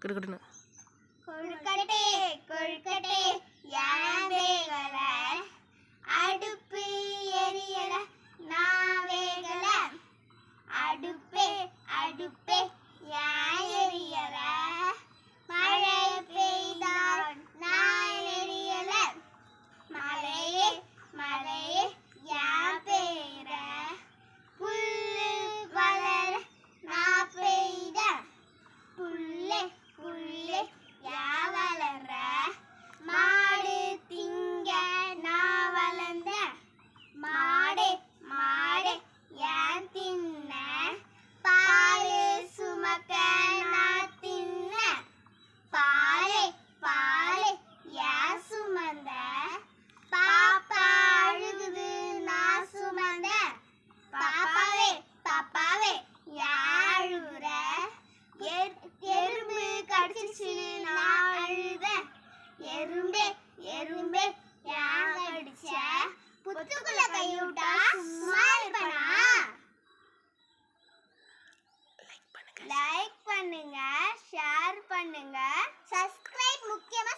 கிடுகிடுன்னு. கொழுக்கட்டே கொழுக்கட்டே ஏன் வேகல, அடுப்பு எரியல நான் வேகல, அடுப்பே அடுப்பே ஏன் எரியல, மழை பெய்தால் நான் எரியல, மழையே மழையே ஏன் பெய்ற, புல்லு வளர நான் பெய்த, புல்லே புல்லே ஏன் வளர, மாடு திங்க நான் வளர்ந்த, மாடே மாடே ஏன் தின்ன, பாலு சுமக்க நான் தின்ன, பாலே பாலே ஏன் சுமந்த, பாப்பா அழுகுது நான் சுமந்த, பாப்பாவே பாப்பாவே ஏன் அழுகுற, எறும்பு கடிச்சிச்சுன்னு நான் அழுத, எறும்பே எறும்பே ஏன் கடிச்ச, புத்துக்குள்ள கை விட்டா சும்மா இருப்பனா. லைக் பண்ணுங்க, ஷேர் பண்ணுங்க, சப்ஸ்கிரைப், முக்கியமா